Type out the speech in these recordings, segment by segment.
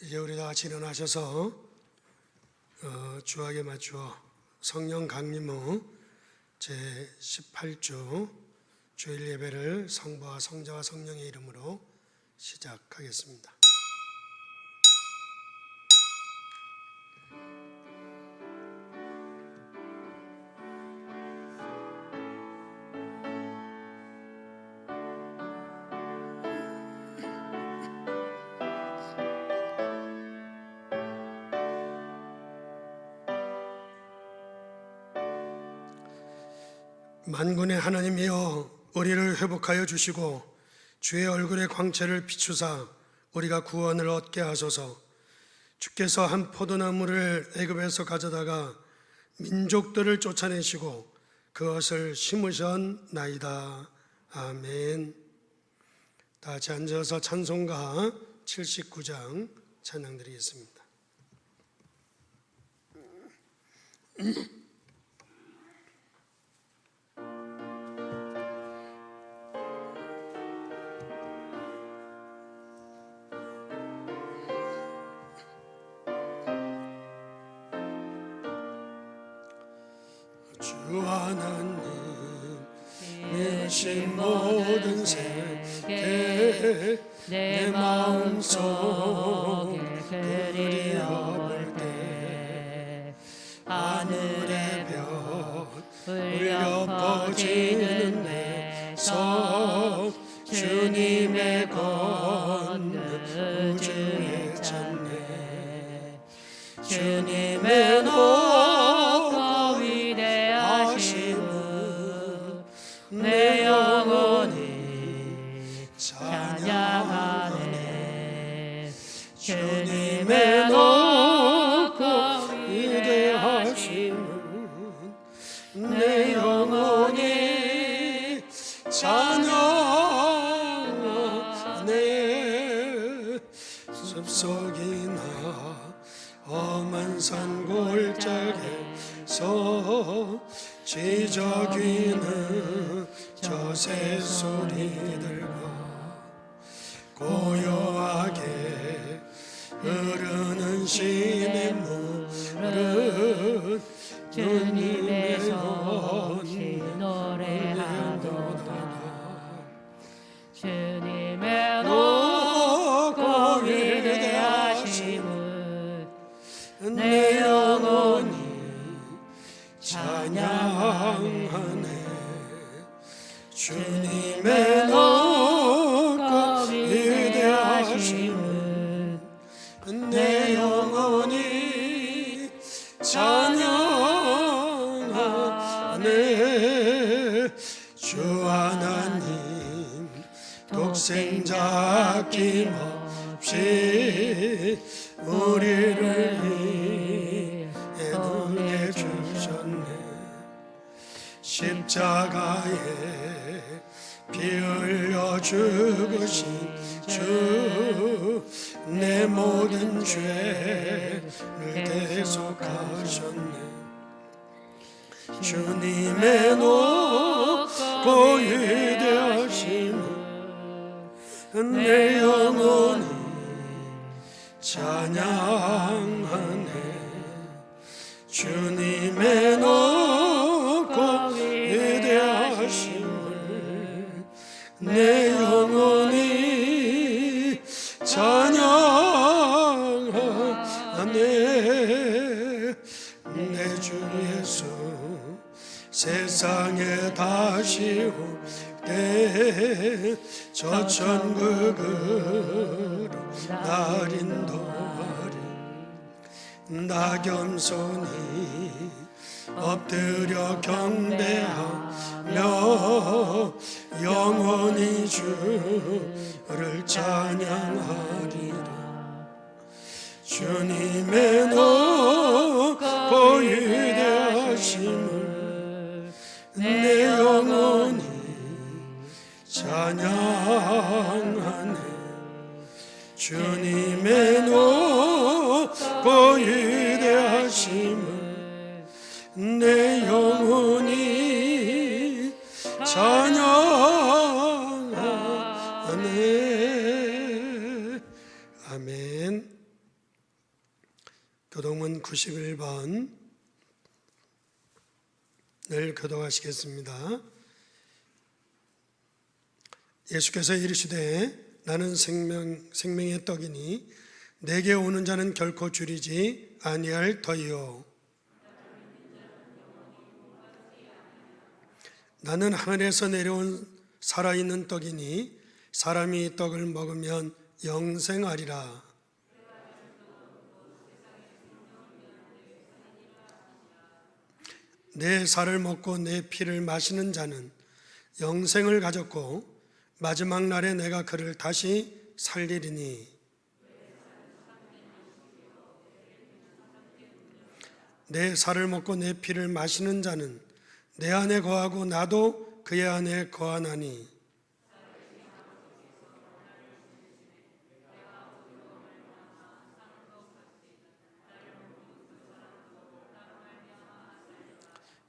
이제 우리 다 같이 일어나셔서 주악에 맞추어 성령 강림후 제18주 주일 예배를 성부와 성자와 성령의 이름으로 시작하겠습니다. 만군의 하나님이여, 우리를 회복하여 주시고 주의 얼굴의 광채를 비추사 우리가 구원을 얻게 하소서. 주께서 한 포도나무를 애굽에서 가져다가 민족들을 쫓아내시고 그것을 심으셨나이다. 아멘. 다 같이 앉아서 찬송가 79장 찬양드리겠습니다. 주 하나님 이신 모든 세계 내 마음속에 그리워볼 때 하늘의 별 울려 퍼지는 내 손 주님의 걷는 우주의 찬네 주님의 높고 위대하심은 내 영혼이 찬양하네. 주님의 높고 위대하심은 내 영혼이 찬양하네. 숲속이나 험한 산 골짜기에서 지저귀는 저 새소리들과 고요하게 흐르는 시냇물은 주님의 손이 노래하도다. 주님의 높고 위대하심은 내 영혼이 찬양하네. 주님의 높고 위대하심은 내 영혼이 찬양하네. 주 하나님 독생자 아낌없이 우리를 위해 보내주셨네. 십자가에 피 흘려 죽으신 주 내 모든 죄를 대속하셨네. 주님의 높고 위대하심은 내 영혼이 찬양하네. 주님의 높고 위대하심을 내 영혼이 찬양하네. 내 주 예수 세상에 다시 올 때 저 천국으로 날 인도하리. 나 겸손히 엎드려 경배하며 영원히 주를 찬양하리라. 주님의 높고 위대하심을 내 영혼이 찬양하네. 주님의 높고 위대하심을 내 영혼이 찬양하네. 아멘. 교동문 91번을 교독하시겠습니다. 예수께서 이르시되 나는 생명의 떡이니 내게 오는 자는 결코 줄이지 아니할 터이요 나는 하늘에서 내려온 살아있는 떡이니 사람이 이 떡을 먹으면 영생하리라. 내 살을 먹고 내 피를 마시는 자는 영생을 가졌고 마지막 날에 내가 그를 다시 살리리니 내 살을 먹고 내 피를 마시는 자는 내 안에 거하고 나도 그의 안에 거하나니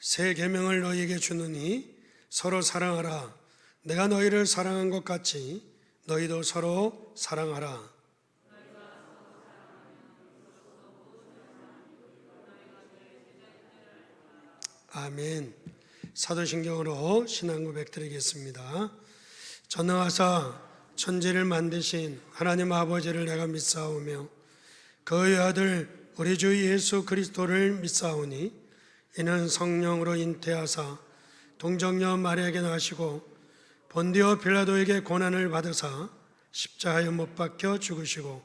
새 계명을 너희에게 주느니 서로 사랑하라. 내가 너희를 사랑한 것 같이 너희도 서로 사랑하라. 아멘. 사도신경으로 신앙 고백 드리겠습니다. 전능하사 천지를 만드신 하나님 아버지를 내가 믿사오며 그의 아들 우리 주 예수 그리스도를 믿사오니 이는 성령으로 잉태하사 동정녀 마리아에게 나시고 본디오 빌라도에게 고난을 받으사 십자가에 못 박혀 죽으시고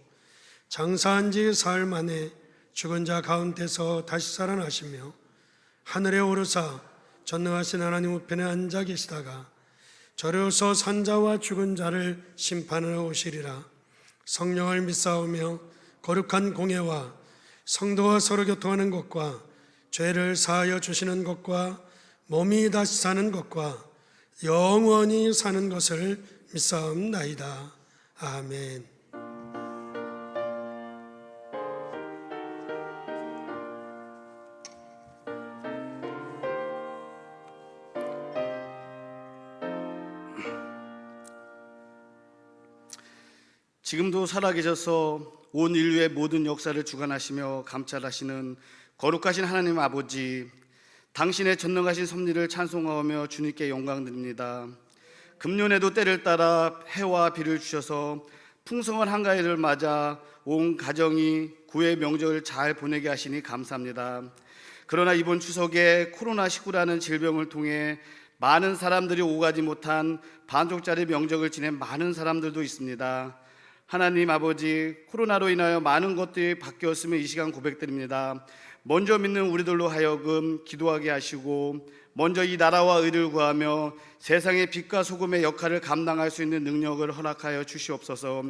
장사한 지 사흘 만에 죽은 자 가운데서 다시 살아나시며 하늘에 오르사 전능하신 하나님 우편에 앉아 계시다가 저리로서 산자와 죽은 자를 심판하러 오시리라. 성령을 믿사오며 거룩한 공예와 성도와 서로 교통하는 것과 죄를 사하여 주시는 것과 몸이 다시 사는 것과 영원히 사는 것을 믿사옵나이다. 아멘. 지금도 살아계셔서 온 인류의 모든 역사를 주관하시며 감찰하시는 거룩하신 하나님 아버지, 당신의 전능하신 섭리를 찬송하며 주님께 영광드립니다. 금년에도 때를 따라 해와 비를 주셔서 풍성한 한가위를 맞아 온 가정이 구의 명절을 잘 보내게 하시니 감사합니다. 그러나 이번 추석에 코로나19라는 질병을 통해 많은 사람들이 오가지 못한 반쪽짜리 명절을 지낸 많은 사람들도 있습니다. 하나님 아버지, 코로나로 인하여 많은 것들이 바뀌었으며 이 시간 고백드립니다. 먼저 믿는 우리들로 하여금 기도하게 하시고 먼저 이 나라와 의를 구하며 세상의 빛과 소금의 역할을 감당할 수 있는 능력을 허락하여 주시옵소서.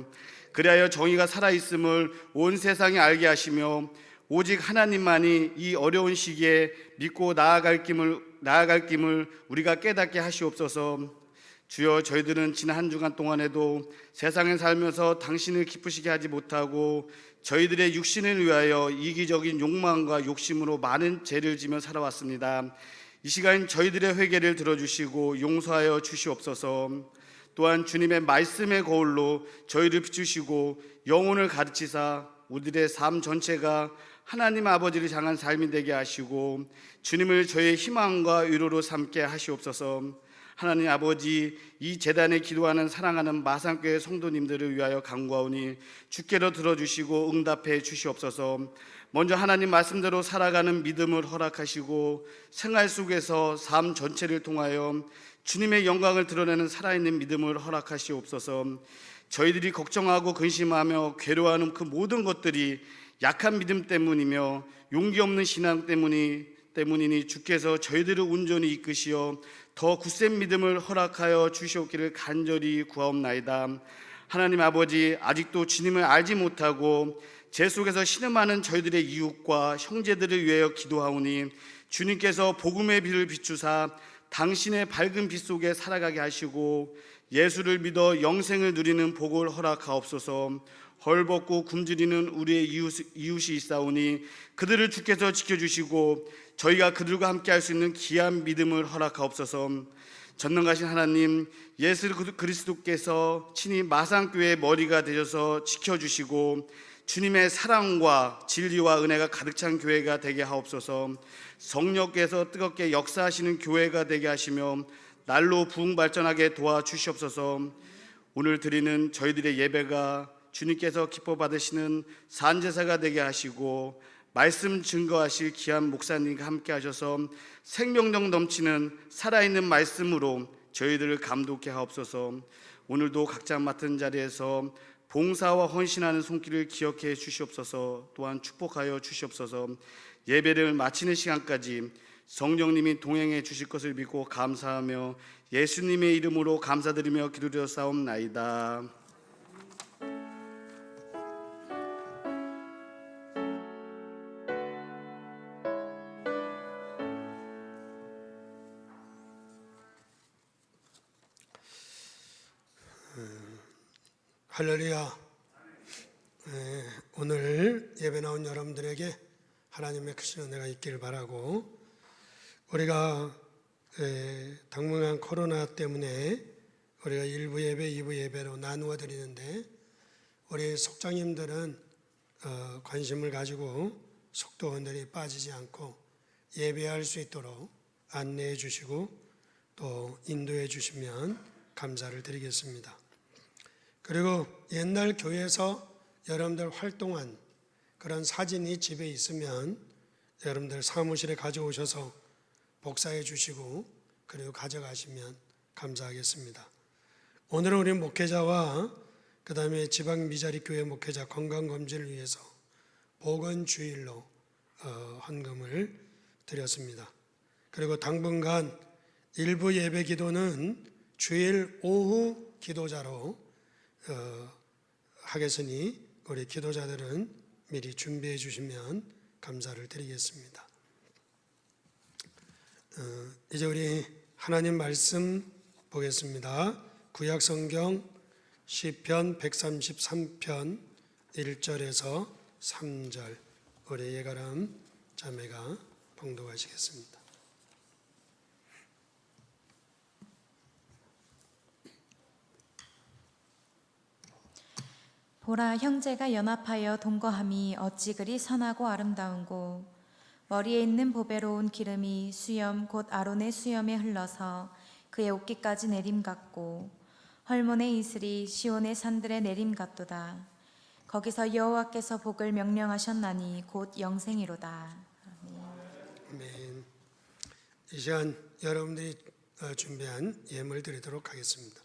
그리하여 정의가 살아있음을 온 세상에 알게 하시며 오직 하나님만이 이 어려운 시기에 믿고 나아갈 길을 우리가 깨닫게 하시옵소서. 주여, 저희들은 지난 한 주간 동안에도 세상에 살면서 당신을 기쁘시게 하지 못하고 저희들의 육신을 위하여 이기적인 욕망과 욕심으로 많은 죄를 지며 살아왔습니다. 이 시간 저희들의 회개를 들어주시고 용서하여 주시옵소서. 또한 주님의 말씀의 거울로 저희를 비추시고 영혼을 가르치사 우리들의 삶 전체가 하나님 아버지를 향한 삶이 되게 하시고 주님을 저희의 희망과 위로로 삼게 하시옵소서. 하나님 아버지, 이 제단에 기도하는 사랑하는 마산교회 성도님들을 위하여 간구하오니 주께로 들어주시고 응답해 주시옵소서. 먼저 하나님 말씀대로 살아가는 믿음을 허락하시고 생활 속에서 삶 전체를 통하여 주님의 영광을 드러내는 살아있는 믿음을 허락하시옵소서. 저희들이 걱정하고 근심하며 괴로워하는 그 모든 것들이 약한 믿음 때문이며 용기 없는 신앙 때문이니 주께서 저희들을 온전히 이끄시어 더 굳센 믿음을 허락하여 주시옵기를 간절히 구하옵나이다. 하나님 아버지, 아직도 주님을 알지 못하고 죄 속에서 신음하는 저희들의 이웃과 형제들을 위하여 기도하오니 주님께서 복음의 빛을 비추사 당신의 밝은 빛 속에 살아가게 하시고 예수를 믿어 영생을 누리는 복을 허락하옵소서. 헐벗고 굶주리는 우리의 이웃이 있사오니 그들을 주께서 지켜주시고 저희가 그들과 함께 할 수 있는 귀한 믿음을 허락하옵소서. 전능하신 하나님, 예수 그리스도께서 친히 마산교회의 머리가 되셔서 지켜주시고 주님의 사랑과 진리와 은혜가 가득 찬 교회가 되게 하옵소서. 성령께서 뜨겁게 역사하시는 교회가 되게 하시며 날로 부흥 발전하게 도와주시옵소서. 오늘 드리는 저희들의 예배가 주님께서 기뻐 받으시는 산제사가 되게 하시고 말씀 증거하실 귀한 목사님과 함께 하셔서 생명력 넘치는 살아있는 말씀으로 저희들을 감독케 하옵소서. 오늘도 각자 맡은 자리에서 봉사와 헌신하는 손길을 기억해 주시옵소서. 또한 축복하여 주시옵소서. 예배를 마치는 시간까지 성령님이 동행해 주실 것을 믿고 감사하며 예수님의 이름으로 감사드리며 기도드려 싸움나이다. 할렐루야. 오늘 예배 나온 여러분들에게 하나님의 크신 은혜가 있기를 바라고, 우리가 당분간 코로나 때문에 우리가 1부 예배, 2부 예배로 나누어 드리는데, 우리 속장님들은 관심을 가지고 속도원들이 빠지지 않고 예배할 수 있도록 안내해 주시고 또 인도해 주시면 감사를 드리겠습니다. 그리고 옛날 교회에서 여러분들 활동한 그런 사진이 집에 있으면 여러분들 사무실에 가져오셔서 복사해 주시고 그리고 가져가시면 감사하겠습니다. 오늘은 우리 목회자와 그 다음에 지방 미자리 교회 목회자 건강검진을 위해서 보건주일로 헌금을 드렸습니다. 그리고 당분간 일부 예배 기도는 주일 오후 기도자로 하겠으니 우리 기도자들은 미리 준비해 주시면 감사를 드리겠습니다. 이제 우리 하나님 말씀 보겠습니다. 구약성경 시편 133편 1절에서 3절 우리 예가람 자매가 봉독하시겠습니다. 보라, 형제가 연합하여 동거함이 어찌 그리 선하고 아름다운고, 머리에 있는 보배로운 기름이 수염 곧 아론의 수염에 흘러서 그의 옷깃까지 내림 같고, 헐몬의 이슬이 시온의 산들에 내림 같도다. 거기서 여호와께서 복을 명령하셨나니 곧 영생이로다. 아멘. 이 시간 여러분들이 준비한 예물 드리도록 하겠습니다.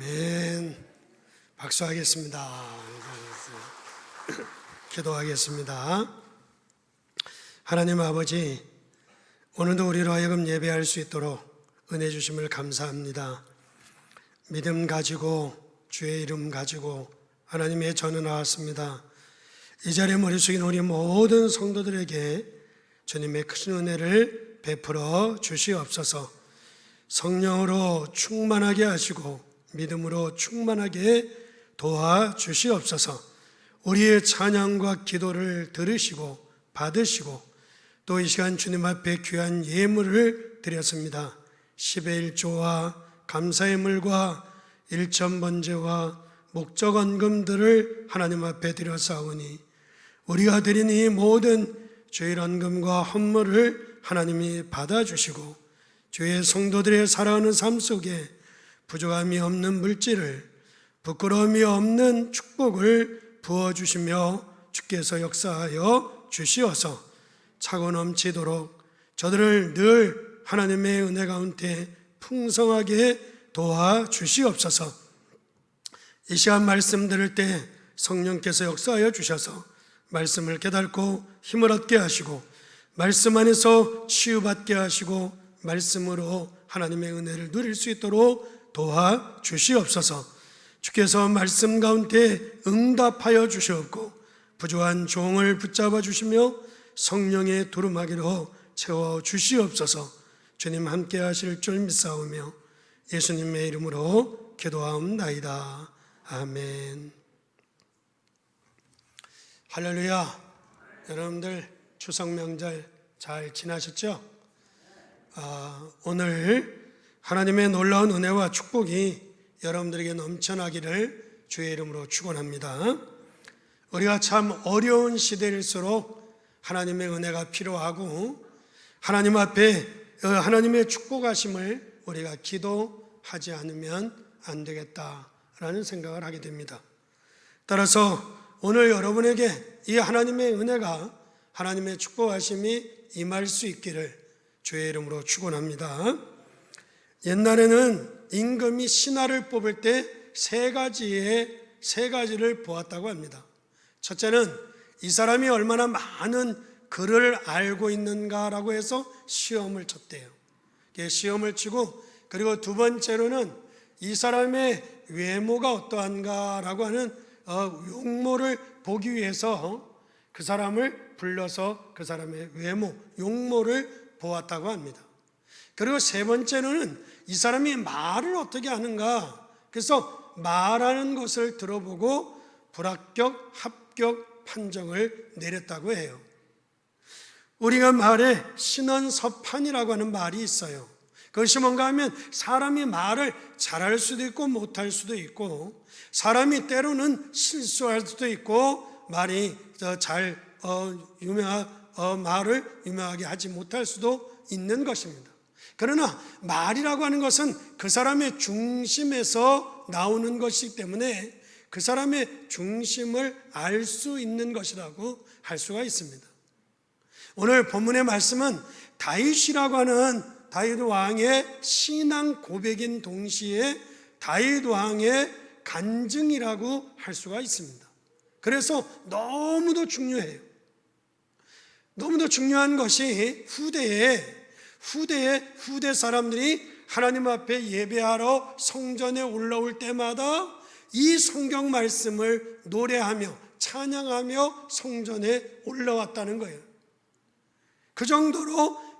아멘. 박수하겠습니다. 기도하겠습니다. 하나님 아버지, 오늘도 우리로 하여금 예배할 수 있도록 은혜 주심을 감사합니다. 믿음 가지고 주의 이름 가지고 하나님의 전에 나왔습니다. 이 자리에 머리 숙인 우리 모든 성도들에게 주님의 큰 은혜를 베풀어 주시옵소서. 성령으로 충만하게 하시고 믿음으로 충만하게 도와 주시옵소서. 우리의 찬양과 기도를 들으시고 받으시고 또 이 시간 주님 앞에 귀한 예물을 드렸습니다. 10의 1조와 감사의 물과 일천번제와 목적언금들을 하나님 앞에 드렸사오니 우리가 드린 이 모든 주일 언금과 헌물을 하나님이 받아주시고 주의 성도들의 살아가는 삶 속에 부족함이 없는 물질을, 부끄러움이 없는 축복을 부어주시며 주께서 역사하여 주시어서 차고 넘치도록 저들을 늘 하나님의 은혜 가운데 풍성하게 도와주시옵소서. 이 시간 말씀 들을 때 성령께서 역사하여 주셔서 말씀을 깨닫고 힘을 얻게 하시고 말씀 안에서 치유받게 하시고 말씀으로 하나님의 은혜를 누릴 수 있도록 도와주시옵소서. 주께서 말씀 가운데 응답하여 주시옵고 부조한 종을 붙잡아 주시며 성령의 두루마기로 채워 주시옵소서. 주님 함께 하실 줄 믿사오며 예수님의 이름으로 기도하옵나이다. 아멘. 할렐루야. 여러분들 추석 명절 잘 지나셨죠? 오늘 하나님의 놀라운 은혜와 축복이 여러분들에게 넘쳐나기를 주의 이름으로 축원합니다. 우리가 참 어려운 시대일수록 하나님의 은혜가 필요하고 하나님 앞에 하나님의 축복하심을 우리가 기도하지 않으면 안 되겠다라는 생각을 하게 됩니다. 따라서 오늘 여러분에게 이 하나님의 은혜가 하나님의 축복하심이 임할 수 있기를 주의 이름으로 축원합니다. 옛날에는 임금이 신하를 뽑을 때 세 가지를 보았다고 합니다. 첫째는 이 사람이 얼마나 많은 글을 알고 있는가라고 해서 시험을 쳤대요. 시험을 치고 그리고 두 번째로는 이 사람의 외모가 어떠한가라고 하는 용모를 보기 위해서 그 사람을 불러서 그 사람의 외모, 용모를 보았다고 합니다. 그리고 세 번째로는 이 사람이 말을 어떻게 하는가, 그래서 말하는 것을 들어보고 불합격, 합격 판정을 내렸다고 해요. 우리가 말에 신원서판이라고 하는 말이 있어요. 그것이 뭔가 하면 사람이 말을 잘할 수도 있고 못할 수도 있고 사람이 때로는 실수할 수도 있고 말이 말을 유명하게 하지 못할 수도 있는 것입니다. 그러나 말이라고 하는 것은 그 사람의 중심에서 나오는 것이기 때문에 그 사람의 중심을 알 수 있는 것이라고 할 수가 있습니다. 오늘 본문의 말씀은 다윗이라고 하는 다윗 왕의 신앙 고백인 동시에 다윗 왕의 간증이라고 할 수가 있습니다. 그래서 너무도 중요해요. 너무도 중요한 것이 후대 사람들이 하나님 앞에 예배하러 성전에 올라올 때마다 이 성경 말씀을 노래하며 찬양하며 성전에 올라왔다는 거예요. 그 정도로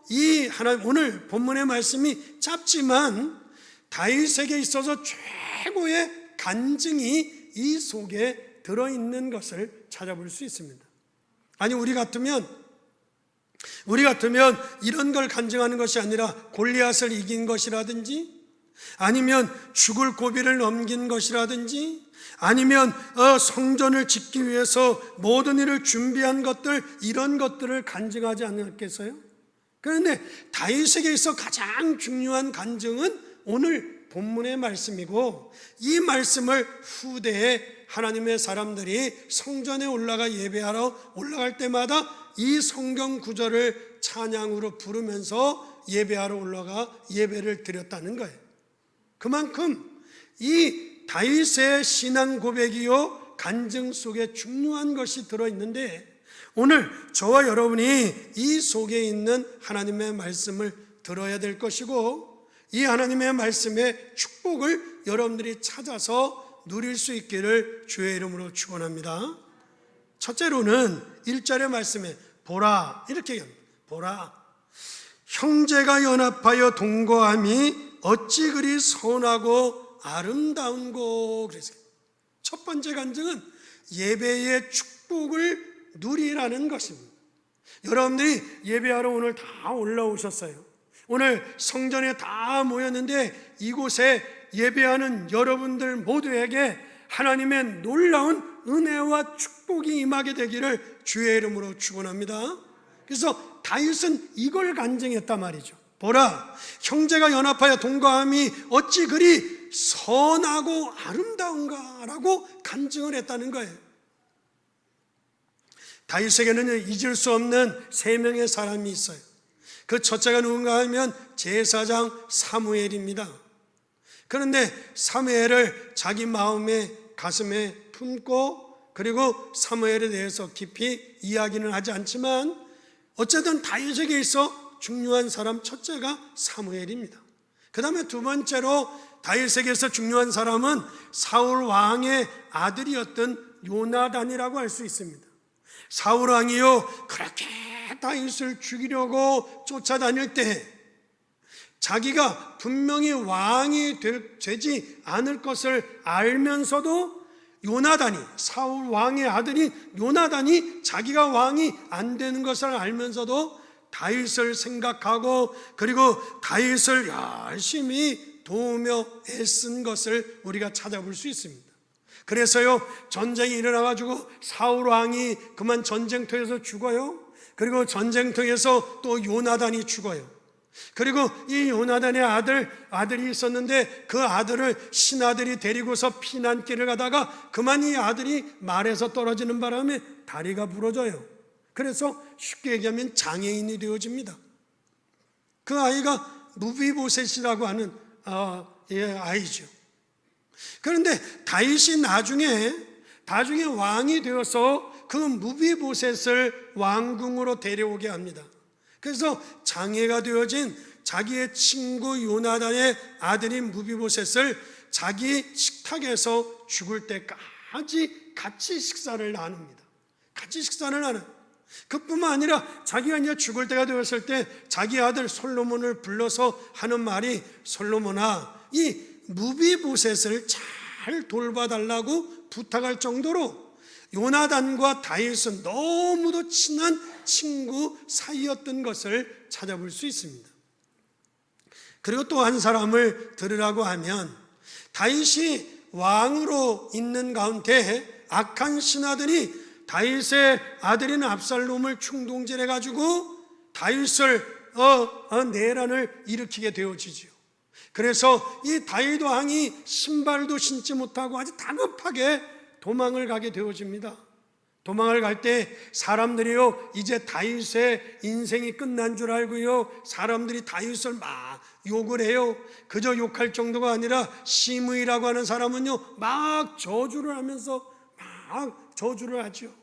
오늘 본문의 말씀이 짧지만 다윗에게 있어서 최고의 간증이 이 속에 들어있는 것을 찾아볼 수 있습니다. 아니 우리 같으면 이런 걸 간증하는 것이 아니라 골리앗을 이긴 것이라든지 아니면 죽을 고비를 넘긴 것이라든지 아니면 성전을 짓기 위해서 모든 일을 준비한 것들, 이런 것들을 간증하지 않았겠어요? 그런데 다윗에게 있어 가장 중요한 간증은 오늘 본문의 말씀이고 이 말씀을 후대에 하나님의 사람들이 성전에 올라가 예배하러 올라갈 때마다 이 성경 구절을 찬양으로 부르면서 예배하러 올라가 예배를 드렸다는 거예요. 그만큼 이 다윗의 신앙 고백이요 간증 속에 중요한 것이 들어있는데, 오늘 저와 여러분이 이 속에 있는 하나님의 말씀을 들어야 될 것이고, 이 하나님의 말씀의 축복을 여러분들이 찾아서 누릴 수 있기를 주의 이름으로 축원합니다. 첫째로는 1절의 말씀에 보라, 이렇게 얘기합니다. 보라, 형제가 연합하여 동거함이 어찌 그리 선하고 아름다운고. 그래서 첫 번째 간증은 예배의 축복을 누리라는 것입니다. 여러분들이 예배하러 오늘 다 올라오셨어요. 오늘 성전에 다 모였는데, 이곳에 예배하는 여러분들 모두에게 하나님의 놀라운 은혜와 축복이 임하게 되기를 주의 이름으로 축원합니다. 그래서 다윗은 이걸 간증했단 말이죠. 보라, 형제가 연합하여 동거함이 어찌 그리 선하고 아름다운가 라고 간증을 했다는 거예요. 다윗에게는 잊을 수 없는 세 명의 사람이 있어요. 그 첫째가 누군가 하면 제사장 사무엘입니다. 그런데 사무엘을 자기 마음에 가슴에 품고, 그리고 사무엘에 대해서 깊이 이야기는 하지 않지만, 어쨌든 다윗에게 있어 중요한 사람 첫째가 사무엘입니다. 그 다음에 두 번째로 다윗에게서 중요한 사람은 사울 왕의 아들이었던 요나단이라고 할 수 있습니다. 사울 왕이요 그렇게 다윗을 죽이려고 쫓아다닐 때, 자기가 분명히 왕이 되지 않을 것을 알면서도 요나단이, 사울 왕의 아들이 요나단이 자기가 왕이 안 되는 것을 알면서도 다윗을 생각하고, 그리고 다윗을 열심히 도우며 애쓴 것을 우리가 찾아볼 수 있습니다. 그래서요 전쟁이 일어나가지고 사울 왕이 그만 전쟁터에서 죽어요. 그리고 전쟁터에서 또 요나단이 죽어요. 그리고 이 요나단의 아들이 있었는데, 그 아들을 신하들이 데리고서 피난길을 가다가 그만 이 아들이 말에서 떨어지는 바람에 다리가 부러져요. 그래서 쉽게 얘기하면 장애인이 되어집니다. 그 아이가 무비보셋이라고 하는 아이죠. 그런데 다윗이 나중에 왕이 되어서 그 무비보셋을 왕궁으로 데려오게 합니다. 그래서 장애가 되어진 자기의 친구 요나단의 아들인 무비보셋을 자기 식탁에서 죽을 때까지 같이 식사를 나눕니다. 같이 식사를 나눠. 그뿐만 아니라 자기가 이제 죽을 때가 되었을 때 자기 아들 솔로몬을 불러서 하는 말이, 솔로몬아, 이 무비보셋을 잘 돌봐달라고 부탁할 정도로 요나단과 다윗은 너무도 친한 친구 사이였던 것을 찾아볼 수 있습니다. 그리고 또 한 사람을 들으라고 하면, 다윗이 왕으로 있는 가운데 악한 신하들이 다윗의 아들인 압살롬을 충동질해가지고 다윗을 내란을 일으키게 되어지죠. 그래서 이 다윗 왕이 신발도 신지 못하고 아주 다급하게 도망을 가게 되어집니다. 도망을 갈 때 사람들이요 이제 다윗의 인생이 끝난 줄 알고요, 사람들이 다윗을 막 욕을 해요. 그저 욕할 정도가 아니라 시므이라고 하는 사람은요 막 저주를 하면서 막 저주를 하죠.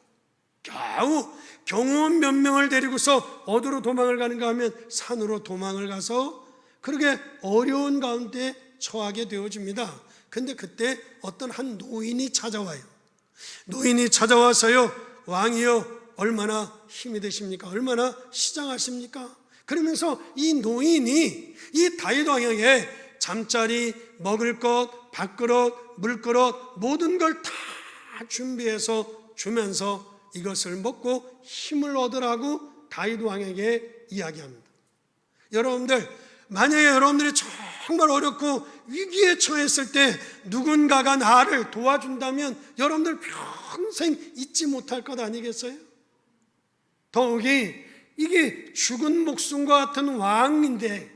겨우 경호원 몇 명을 데리고서 어디로 도망을 가는가 하면 산으로 도망을 가서 그렇게 어려운 가운데 처하게 되어집니다. 근데 그때 어떤 한 노인이 찾아와요. 노인이 찾아와서요, 왕이요 얼마나 힘이 되십니까? 얼마나 시장하십니까? 그러면서 이 노인이 이 다윗 왕에게 잠자리, 먹을 것, 밥그릇, 물그릇 모든 걸 다 준비해서 주면서 이것을 먹고 힘을 얻으라고 다윗 왕에게 이야기합니다. 여러분들, 만약에 여러분들이 정말 어렵고 위기에 처했을 때 누군가가 나를 도와준다면 여러분들 평생 잊지 못할 것 아니겠어요? 더욱이 이게 죽은 목숨과 같은 왕인데,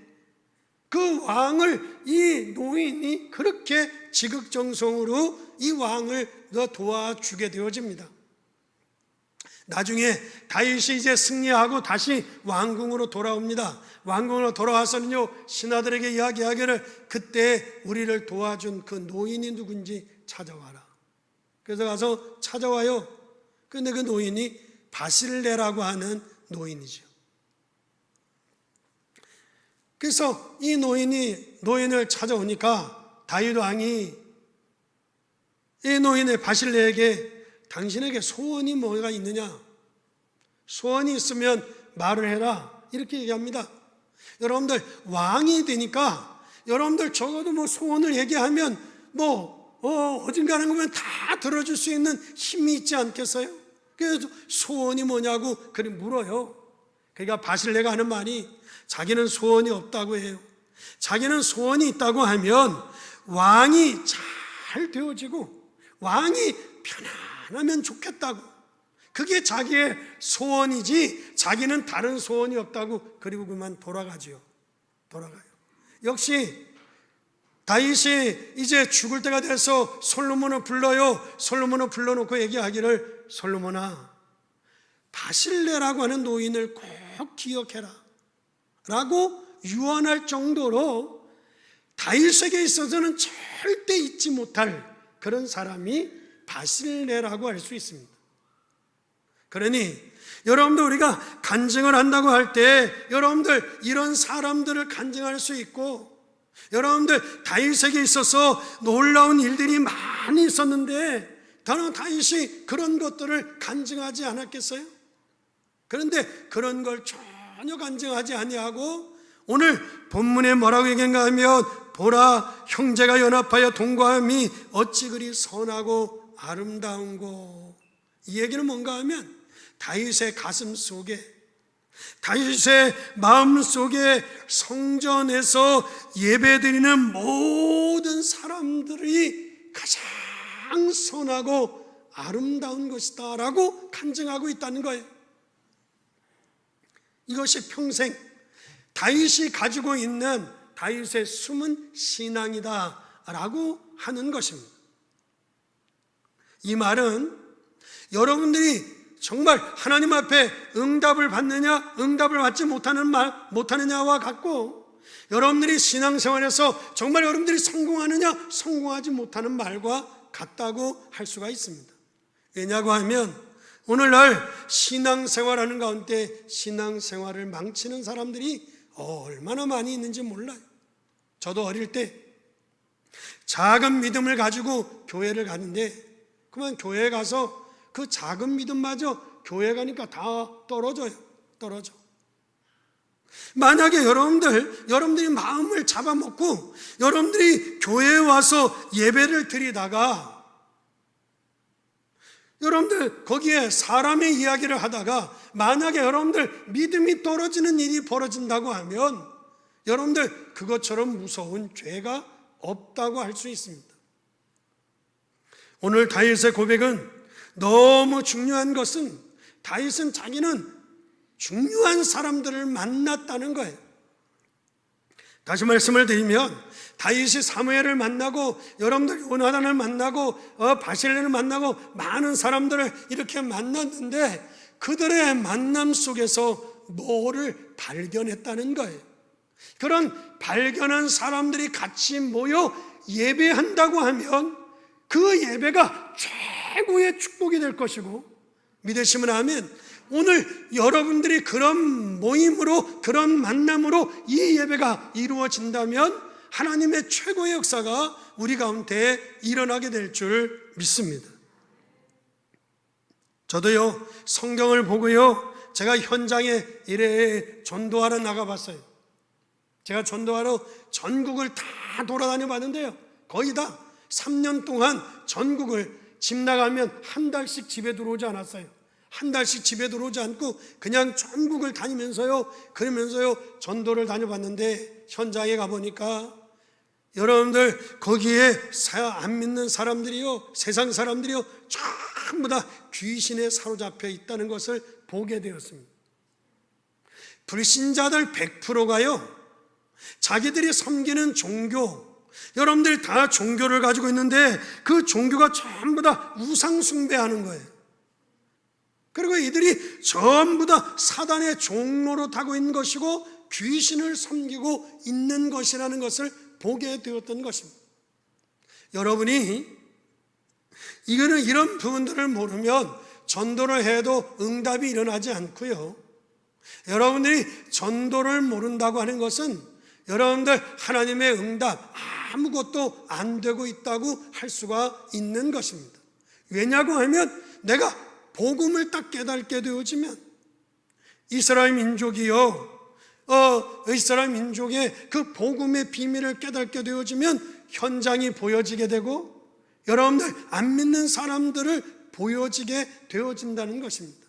그 왕을 이 노인이 그렇게 지극정성으로 이 왕을 도와주게 되어집니다. 나중에 다윗이 이제 승리하고 다시 왕궁으로 돌아옵니다. 왕궁으로 돌아와서는요, 신하들에게 이야기하기를 그때 우리를 도와준 그 노인이 누군지 찾아와라. 그래서 가서 찾아와요. 근데 그 노인이 바실레라고 하는 노인이죠. 그래서 이 노인을 찾아오니까 다윗 왕이 이 노인의 바실레에게 당신에게 소원이 뭐가 있느냐? 소원이 있으면 말을 해라. 이렇게 얘기합니다. 여러분들 왕이 되니까 여러분들 적어도 뭐 소원을 얘기하면 어딘가는 거면 다 들어줄 수 있는 힘이 있지 않겠어요? 그래서 소원이 뭐냐고 그리 물어요. 그러니까 바실레가 하는 말이 자기는 소원이 없다고 해요. 자기는 소원이 있다고 하면 왕이 잘 되어지고 왕이 편안하면 좋겠다고, 그게 자기의 소원이지 자기는 다른 소원이 없다고, 그리고 그만 돌아가요. 역시 다윗이 이제 죽을 때가 돼서 솔로몬을 불러요. 솔로몬을 불러놓고 얘기하기를, 솔로몬아, 바실레라고 하는 노인을 꼭 기억해라 라고 유언할 정도로 다윗에게 있어서는 절대 잊지 못할 그런 사람이 바실레라고 할 수 있습니다. 그러니 여러분들, 우리가 간증을 한다고 할 때 여러분들 이런 사람들을 간증할 수 있고, 여러분들 다윗에게 있어서 놀라운 일들이 많이 있었는데 다윗이 그런 것들을 간증하지 않았겠어요? 그런데 그런 걸 전혀 간증하지 아니하고 오늘 본문에 뭐라고 얘기한가 하면, 보라, 형제가 연합하여 동거함이 어찌 그리 선하고 아름다운고. 이 얘기는 뭔가 하면 다윗의 가슴 속에, 다윗의 마음 속에 성전에서 예배드리는 모든 사람들이 가장 선하고 아름다운 것이다 라고 간증하고 있다는 거예요. 이것이 평생 다윗이 가지고 있는 다윗의 숨은 신앙이다 라고 하는 것입니다. 이 말은 여러분들이 정말 하나님 앞에 응답을 받느냐, 응답을 받지 못하느냐와 같고, 여러분들이 신앙생활에서 정말 여러분들이 성공하느냐, 성공하지 못하는 말과 같다고 할 수가 있습니다. 왜냐고 하면 오늘날 신앙생활하는 가운데 신앙생활을 망치는 사람들이 얼마나 많이 있는지 몰라요. 저도 어릴 때 작은 믿음을 가지고 교회를 가는데, 그만 교회에 가서 그 작은 믿음마저 교회 가니까 다 떨어져. 만약에 여러분들이 마음을 잡아먹고 여러분들이 교회에 와서 예배를 드리다가 여러분들 거기에 사람의 이야기를 하다가 만약에 여러분들 믿음이 떨어지는 일이 벌어진다고 하면 여러분들 그것처럼 무서운 죄가 없다고 할 수 있습니다. 오늘 다윗의 고백은 너무 중요한 것은, 다윗은 자기는 중요한 사람들을 만났다는 거예요. 다시 말씀을 드리면 다윗이 사무엘을 만나고 여러분들 요나단을 만나고 바실레를 만나고 많은 사람들을 이렇게 만났는데 그들의 만남 속에서 뭐를 발견했다는 거예요. 그런 발견한 사람들이 같이 모여 예배한다고 하면 그 예배가 최고의 축복이 될 것이고, 믿으시면 아멘. 오늘 여러분들이 그런 모임으로, 그런 만남으로 이 예배가 이루어진다면 하나님의 최고의 역사가 우리 가운데 일어나게 될 줄 믿습니다. 저도요, 성경을 보고요, 제가 현장에 이래 전도하러 나가봤어요. 제가 전도하러 전국을 다 돌아다녀 봤는데요, 거의 다 3년 동안 전국을, 집 나가면 한 달씩 집에 들어오지 않았어요. 한 달씩 집에 들어오지 않고 그냥 전국을 다니면서요, 그러면서요 전도를 다녀봤는데, 현장에 가보니까 여러분들 거기에 안 믿는 사람들이요, 세상 사람들이요, 전부 다 귀신에 사로잡혀 있다는 것을 보게 되었습니다. 불신자들 100%가요 자기들이 섬기는 종교, 여러분들이 다 종교를 가지고 있는데 그 종교가 전부 다 우상 숭배하는 거예요. 그리고 이들이 전부 다 사단의 종로로 타고 있는 것이고 귀신을 섬기고 있는 것이라는 것을 보게 되었던 것입니다. 여러분이 이런 부분들을 모르면 전도를 해도 응답이 일어나지 않고요. 여러분들이 전도를 모른다고 하는 것은 여러분들 하나님의 응답 아무것도 안 되고 있다고 할 수가 있는 것입니다. 왜냐고 하면 내가 복음을 딱 깨닫게 되어지면 이스라엘 민족이요, 이스라엘 민족의 그 복음의 비밀을 깨닫게 되어지면 현장이 보여지게 되고 여러분들 안 믿는 사람들을 보여지게 되어진다는 것입니다.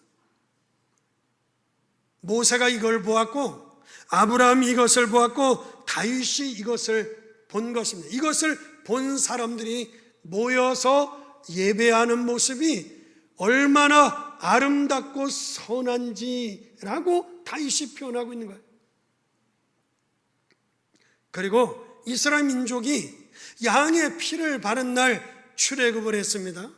모세가 이걸 보았고 아브라함이 이것을 보았고 다윗이 이것을 본 것입니다. 이것을 본 사람들이 모여서 예배하는 모습이 얼마나 아름답고 선한지라고 다윗이 표현하고 있는 거예요. 그리고 이스라엘 민족이 양의 피를 바른 날 출애굽을 했습니다.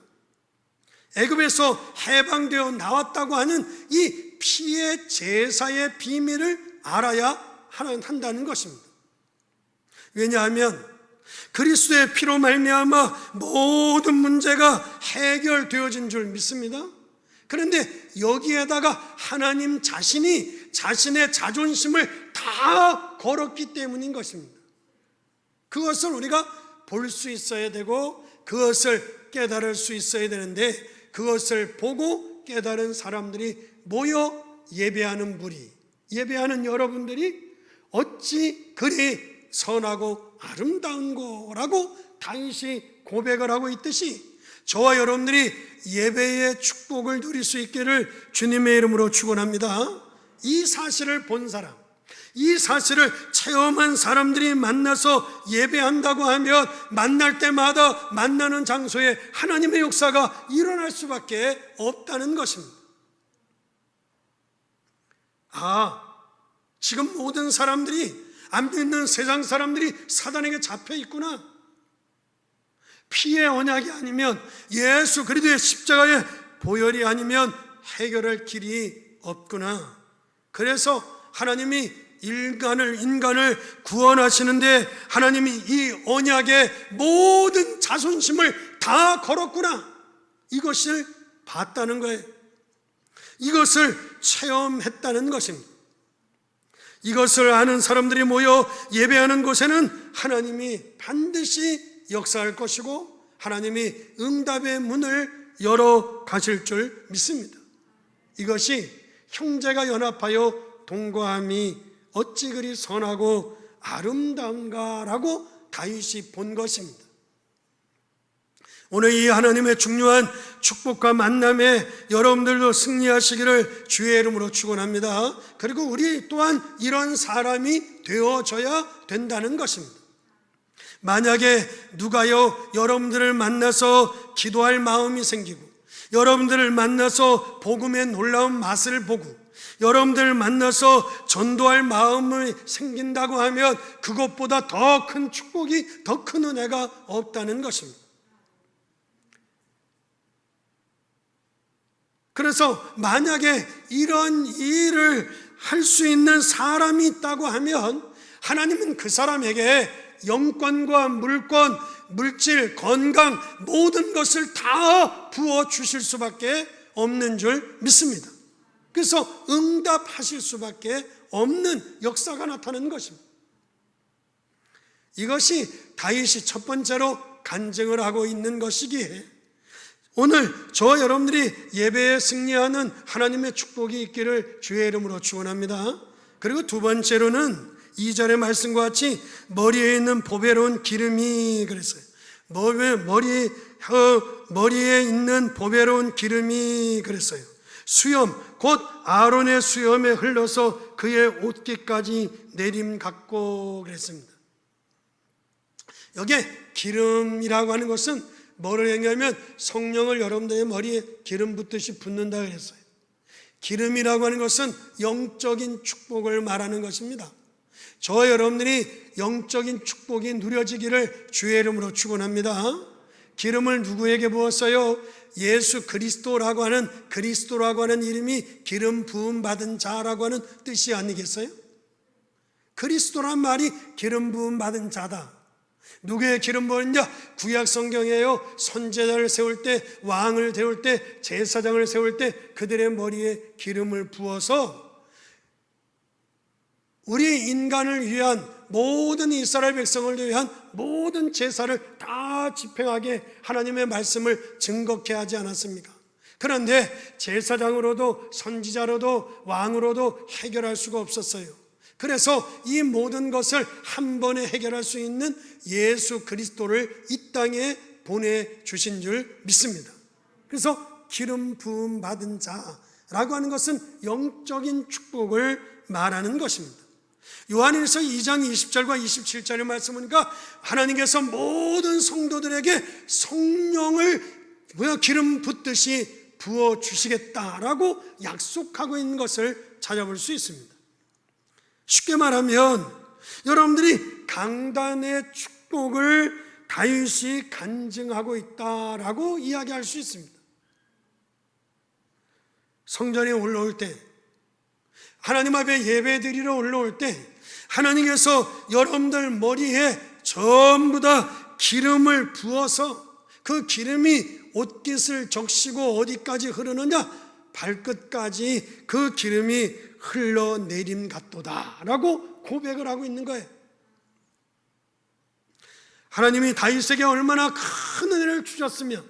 애굽에서 해방되어 나왔다고 하는 이 피의 제사의 비밀을 알아야 한다는 것입니다. 왜냐하면 그리스도의 피로 말미암아 모든 문제가 해결되어진 줄 믿습니다. 그런데 여기에다가 하나님 자신이 자신의 자존심을 다 걸었기 때문인 것입니다. 그것을 우리가 볼 수 있어야 되고 그것을 깨달을 수 있어야 되는데 그것을 보고 깨달은 사람들이 모여 예배하는 무리, 예배하는 여러분들이 어찌 그리 선하고 아름다운 거라고 다윗이 고백을 하고 있듯이 저와 여러분들이 예배의 축복을 누릴 수 있기를 주님의 이름으로 축원합니다. 이 사실을 본 사람, 이 사실을 체험한 사람들이 만나서 예배한다고 하면 만날 때마다 만나는 장소에 하나님의 역사가 일어날 수밖에 없다는 것입니다. 지금 모든 사람들이 안 믿는 세상 사람들이 사단에게 잡혀 있구나. 피의 언약이 아니면 예수 그리스도의 십자가의 보혈이 아니면 해결할 길이 없구나. 그래서 하나님이 인간을 구원하시는데 하나님이 이 언약의 모든 자존심을 다 걸었구나. 이것을 봤다는 거예요. 이것을 체험했다는 것입니다. 이것을 아는 사람들이 모여 예배하는 곳에는 하나님이 반드시 역사할 것이고 하나님이 응답의 문을 열어 가실 줄 믿습니다. 이것이 형제가 연합하여 동거함이 어찌 그리 선하고 아름다운가라고 다윗이 본 것입니다. 오늘 이 하나님의 중요한 축복과 만남에 여러분들도 승리하시기를 주의 이름으로 축원합니다. 그리고 우리 또한 이런 사람이 되어져야 된다는 것입니다. 만약에 누가요 여러분들을 만나서 기도할 마음이 생기고 여러분들을 만나서 복음의 놀라운 맛을 보고 여러분들을 만나서 전도할 마음이 생긴다고 하면 그것보다 더 큰 축복이, 더 큰 은혜가 없다는 것입니다. 그래서 만약에 이런 일을 할 수 있는 사람이 있다고 하면 하나님은 그 사람에게 영권과 물권, 물질, 건강 모든 것을 다 부어주실 수밖에 없는 줄 믿습니다. 그래서 응답하실 수밖에 없는 역사가 나타나는 것입니다. 이것이 다윗이 첫 번째로 간증을 하고 있는 것이기에 오늘 저와 여러분들이 예배에 승리하는 하나님의 축복이 있기를 주의 이름으로 축원합니다. 그리고 두 번째로는 2절의 말씀과 같이 머리에 있는 보배로운 기름이 그랬어요. 머리에 있는 보배로운 기름이 그랬어요. 수염, 곧 아론의 수염에 흘러서 그의 옷깃까지 내림 같고 그랬습니다. 여기에 기름이라고 하는 것은 뭐를 얘기하면 성령을 여러분들의 머리에 기름 붓듯이 붓는다 그랬어요. 기름이라고 하는 것은 영적인 축복을 말하는 것입니다. 저와 여러분들이 영적인 축복이 누려지기를 주의 이름으로 축원합니다. 기름을 누구에게 부었어요? 예수 그리스도라고 하는 이름이 기름 부음 받은 자라고 하는 뜻이 아니겠어요? 그리스도란 말이 기름 부음 받은 자다. 누구의 기름 부었냐? 구약 성경에요. 선제자를 세울 때, 왕을 세울 때, 제사장을 세울 때 그들의 머리에 기름을 부어서 우리 인간을 위한 모든 이스라엘 백성을 위한 모든 제사를 다 집행하게 하나님의 말씀을 증거케 하지 않았습니까? 그런데 제사장으로도 선지자로도 왕으로도 해결할 수가 없었어요. 그래서 이 모든 것을 한 번에 해결할 수 있는 예수 그리스도를 이 땅에 보내주신 줄 믿습니다. 그래서 기름 부음 받은 자라고 하는 것은 영적인 축복을 말하는 것입니다. 요한일서 2장 20절과 27절의 말씀 보니까 하나님께서 모든 성도들에게 성령을 기름 붓듯이 부어주시겠다라고 약속하고 있는 것을 찾아볼 수 있습니다. 쉽게 말하면 여러분들이 강단의 축복을 다윗이 간증하고 있다라고 이야기할 수 있습니다. 성전에 올라올 때, 하나님 앞에 예배드리러 올라올 때 하나님께서 여러분들 머리에 전부 다 기름을 부어서 그 기름이 옷깃을 적시고 어디까지 흐르느냐? 발끝까지 그 기름이 흘러내림 같도다 라고 고백을 하고 있는 거예요. 하나님이 다윗에게 얼마나 큰 은혜를 주셨으면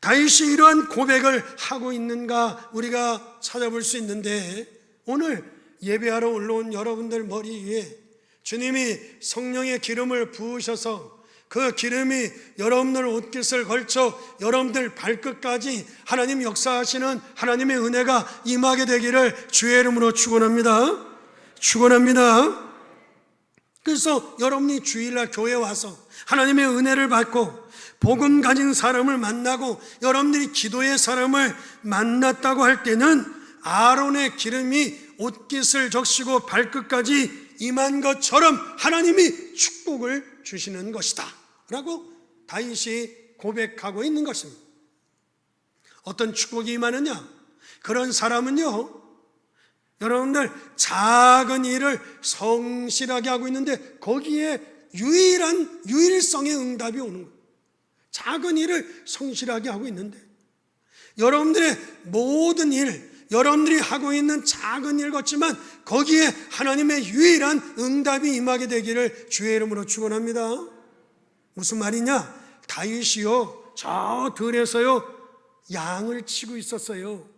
다윗이 이러한 고백을 하고 있는가 우리가 찾아볼 수 있는데, 오늘 예배하러 올라온 여러분들 머리 위에 주님이 성령의 기름을 부으셔서 그 기름이 여러분들 옷깃을 걸쳐 여러분들 발끝까지 하나님 역사하시는 하나님의 은혜가 임하게 되기를 주의 이름으로 축원합니다. 축원합니다. 그래서 여러분이 주일날 교회에 와서 하나님의 은혜를 받고 복음 가진 사람을 만나고 여러분들이 기도의 사람을 만났다고 할 때는 아론의 기름이 옷깃을 적시고 발끝까지 임한 것처럼 하나님이 축복을 주시는 것이다 라고 다윗이 고백하고 있는 것입니다. 어떤 축복이 임하느냐? 그런 사람은요, 여러분들 작은 일을 성실하게 하고 있는데 거기에 유일성의 응답이 오는 거예요. 작은 일을 성실하게 하고 있는데 여러분들의 모든 일, 여러분들이 하고 있는 작은 일 같지만 거기에 하나님의 유일한 응답이 임하게 되기를 주의 이름으로 축원합니다. 무슨 말이냐? 다윗이요, 저 들에서요 양을 치고 있었어요.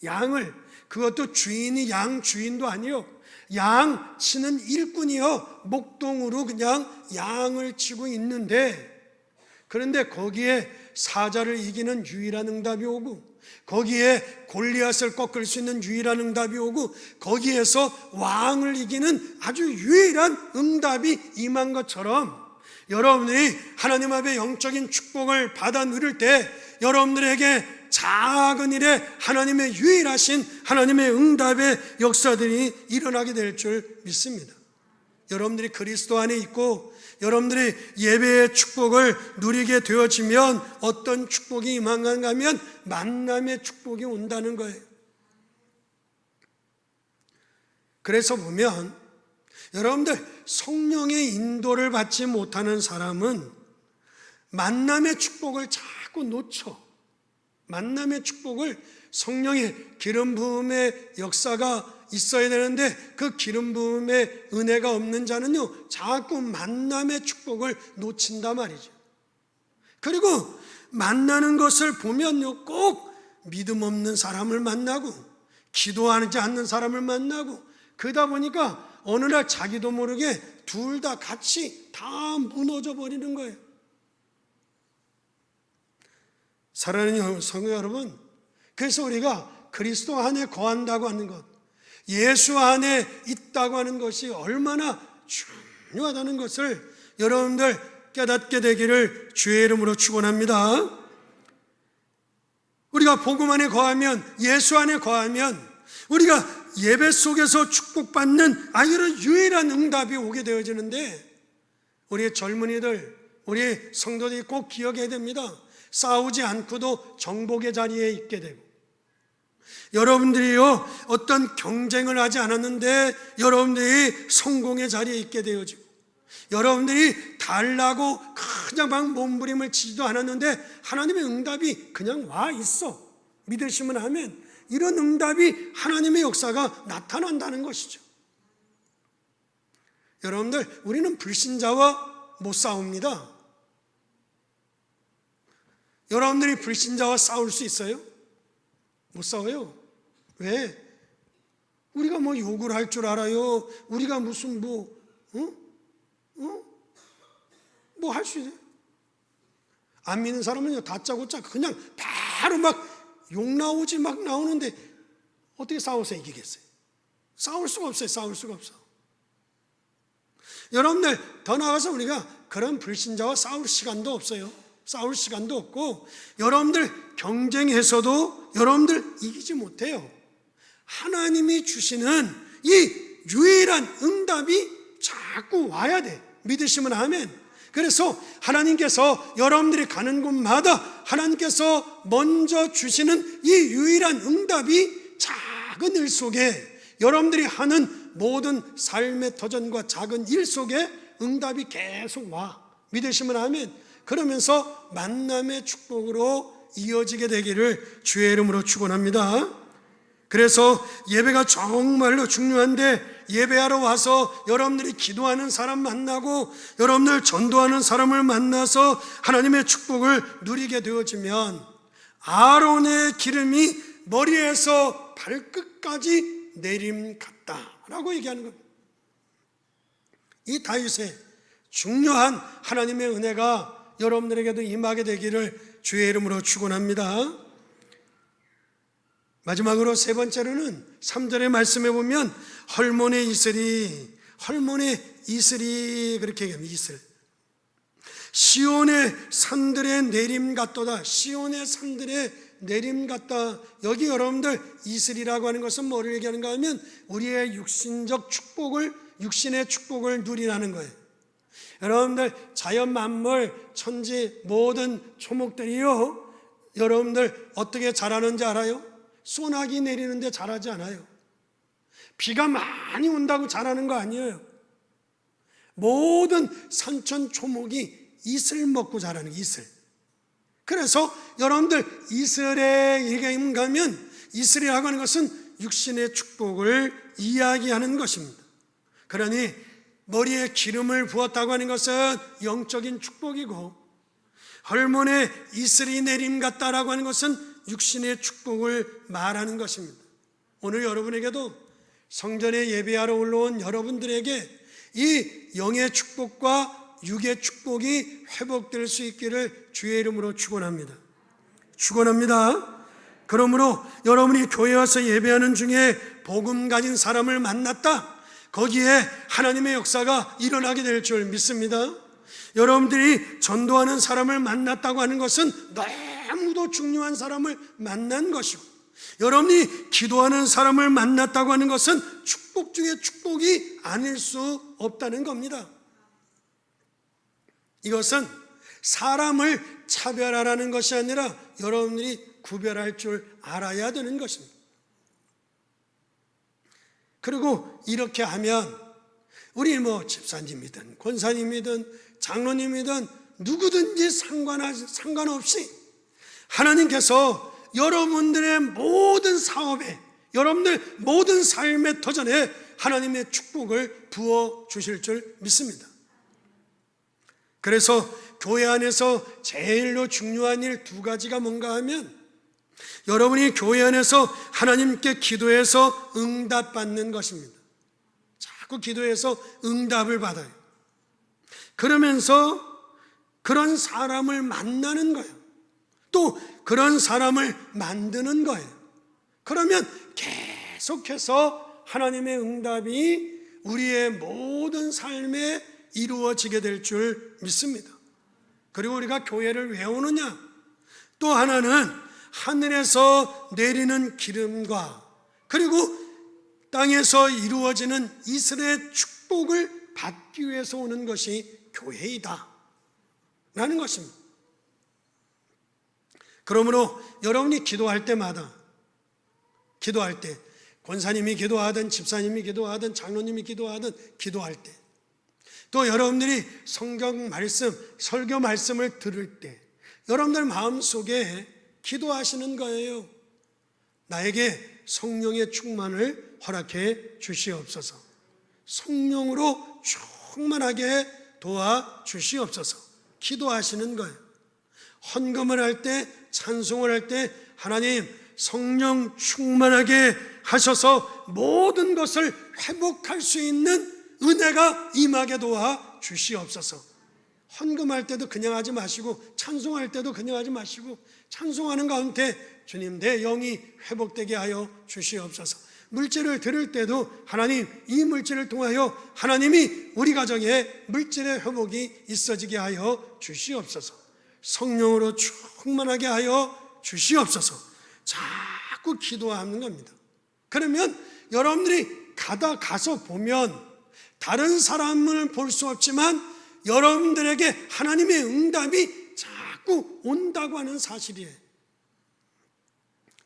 양을, 그것도 주인이 양 주인도 아니요, 양 치는 일꾼이요, 목동으로 그냥 양을 치고 있는데, 그런데 거기에 사자를 이기는 유일한 응답이 오고, 거기에 골리앗을 꺾을 수 있는 유일한 응답이 오고, 거기에서 왕을 이기는 아주 유일한 응답이 임한 것처럼 여러분들이 하나님 앞에 영적인 축복을 받아 누릴 때 여러분들에게 작은 일에 하나님의 유일하신 하나님의 응답의 역사들이 일어나게 될 줄 믿습니다. 여러분들이 그리스도 안에 있고 여러분들이 예배의 축복을 누리게 되어지면 어떤 축복이 임한가 하면 만남의 축복이 온다는 거예요. 그래서 보면 여러분들 성령의 인도를 받지 못하는 사람은 만남의 축복을 자꾸 놓쳐. 만남의 축복을, 성령의 기름 부음의 역사가 있어야 되는데 그 기름 부음의 은혜가 없는 자는요 자꾸 만남의 축복을 놓친단 말이죠. 그리고 만나는 것을 보면요 꼭 믿음 없는 사람을 만나고 기도하지 않는 사람을 만나고, 그러다 보니까 어느 날 자기도 모르게 둘 다 같이 다 무너져 버리는 거예요. 사랑하는 성도 여러분, 그래서 우리가 그리스도 안에 거한다고 하는 것, 예수 안에 있다고 하는 것이 얼마나 중요하다는 것을 여러분들 깨닫게 되기를 주의 이름으로 축원합니다. 우리가 복음 안에 거하면, 예수 안에 거하면 우리가 예배 속에서 축복받는 이런 유일한 응답이 오게 되어지는데, 우리의 젊은이들, 우리 성도들이 꼭 기억해야 됩니다. 싸우지 않고도 정복의 자리에 있게 되고, 여러분들이요 어떤 경쟁을 하지 않았는데 여러분들이 성공의 자리에 있게 되어지고, 여러분들이 달라고 그냥 막 몸부림을 치지도 않았는데 하나님의 응답이 그냥 와 있어. 믿으시면 하면 이런 응답이 하나님의 역사가 나타난다는 것이죠. 여러분들, 우리는 불신자와 못 싸웁니다. 여러분들이 불신자와 싸울 수 있어요? 못 싸워요. 왜? 우리가 뭐 욕을 할 줄 알아요? 우리가 무슨 뭐 할 수 있어요? 안 믿는 사람은요 다짜고짜 그냥 바로 막 욕 나오지 막 나오는데 어떻게 싸워서 이기겠어요? 싸울 수가 없어요. 싸울 수가 없어. 여러분들, 더 나아가서 우리가 그런 불신자와 싸울 시간도 없어요. 싸울 시간도 없고, 여러분들 경쟁해서도 여러분들 이기지 못해요. 하나님이 주시는 이 유일한 응답이 자꾸 와야 돼. 믿으시면 아멘. 그래서 하나님께서 여러분들이 가는 곳마다 하나님께서 먼저 주시는 이 유일한 응답이 작은 일 속에, 여러분들이 하는 모든 삶의 도전과 작은 일 속에 응답이 계속 와. 믿으시면 아멘. 그러면서 만남의 축복으로 이어지게 되기를 주의 이름으로 축원합니다. 그래서 예배가 정말로 중요한데, 예배하러 와서 여러분들이 기도하는 사람 만나고 여러분들 전도하는 사람을 만나서 하나님의 축복을 누리게 되어지면 아론의 기름이 머리에서 발끝까지 내림 같다라고 얘기하는 겁니다. 이 다윗의 중요한 하나님의 은혜가 여러분들에게도 임하게 되기를 주의 이름으로 축원합니다. 마지막으로 세 번째로는 3절의 말씀에 보면 헐몬의 이슬이 그렇게 얘기합니다. 이슬. 시온의 산들의 내림 같도다. 시온의 산들의 내림 같다. 여기 여러분들 이슬이라고 하는 것은 뭐를 얘기하는가 하면 우리의 육신적 축복을, 육신의 축복을 누리라는 거예요. 여러분들, 자연 만물, 천지 모든 초목들이요, 여러분들 어떻게 자라는지 알아요? 소나기 내리는데 자라지 않아요. 비가 많이 온다고 자라는 거 아니에요. 모든 산천 초목이 이슬 먹고 자라는 이슬. 그래서 여러분들 이슬에 얘기하면 가면, 이슬이라고 하는 것은 육신의 축복을 이야기하는 것입니다. 그러니 머리에 기름을 부었다고 하는 것은 영적인 축복이고, 헐몬에 이슬이 내림 같다라고 하는 것은 육신의 축복을 말하는 것입니다. 오늘 여러분에게도 성전에 예배하러 올라온 여러분들에게 이 영의 축복과 육의 축복이 회복될 수 있기를 주의 이름으로 축원합니다. 축원합니다. 그러므로 여러분이 교회 와서 예배하는 중에 복음 가진 사람을 만났다, 거기에 하나님의 역사가 일어나게 될 줄 믿습니다. 여러분들이 전도하는 사람을 만났다고 하는 것은 너무도 중요한 사람을 만난 것이고, 여러분이 기도하는 사람을 만났다고 하는 것은 축복 중에 축복이 아닐 수 없다는 겁니다. 이것은 사람을 차별하라는 것이 아니라 여러분들이 구별할 줄 알아야 되는 것입니다. 그리고 이렇게 하면 우리 집사님이든 권사님이든 장로님이든 누구든지 상관없이 하나님께서 여러분들의 모든 사업에, 여러분들 모든 삶의 도전에 하나님의 축복을 부어 주실 줄 믿습니다. 그래서 교회 안에서 제일로 중요한 일 2가지가 뭔가 하면, 여러분이 교회 안에서 하나님께 기도해서 응답받는 것입니다. 자꾸 기도해서 응답을 받아요. 그러면서 그런 사람을 만나는 거예요. 또 그런 사람을 만드는 거예요. 그러면 계속해서 하나님의 응답이 우리의 모든 삶에 이루어지게 될 줄 믿습니다. 그리고 우리가 교회를 왜 오느냐? 또 하나는 하늘에서 내리는 기름과 그리고 땅에서 라는 것입니다. 그러므로 여러분이 기도할 때마다, 기도할 때, 권사님이 기도하든 집사님이 기도하든 장로님이 기도하든 기도할 때, 또 여러분들이 성경 말씀, 설교 말씀을 들을 때 여러분들 마음속에 기도하시는 거예요. 나에게 성령의 충만을 허락해 주시옵소서. 성령으로 충만하게 도와 주시옵소서. 기도하시는 거예요. 헌금을 할 때, 찬송을 할 때 하나님 성령 충만하게 하셔서 모든 것을 회복할 수 있는 은혜가 임하게 도와 주시옵소서. 헌금할 때도 그냥 하지 마시고, 찬송할 때도 그냥 하지 마시고, 찬송하는 가운데 주님 내 영이 회복되게 하여 주시옵소서. 물질을 드릴 때도 하나님 이 물질을 통하여 하나님이 우리 가정에 물질의 회복이 있어지게 하여 주시옵소서. 성령으로 충만하게 하여 주시옵소서. 자꾸 기도하는 겁니다. 그러면 여러분들이 가서 보면 다른 사람을 볼 수 없지만 여러분들에게 하나님의 응답이 자꾸 온다고 하는 사실이에요.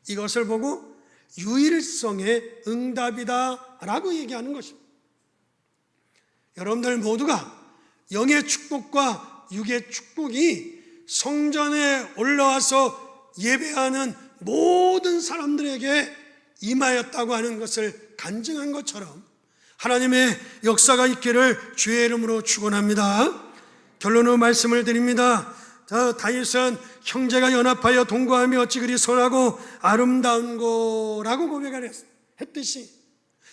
이것을 보고 유일성의 응답이다 라고 얘기하는 것입니다. 여러분들 모두가 영의 축복과 육의 축복이 성전에 올라와서 예배하는 모든 사람들에게 임하였다고 하는 것을 간증한 것처럼 하나님의 역사가 있기를 주의 이름으로 축원합니다. 결론으로 말씀을 드립니다. 다윗은 형제가 연합하여 동거함이 어찌 그리 선하고 아름다운고라고 고백을 했듯이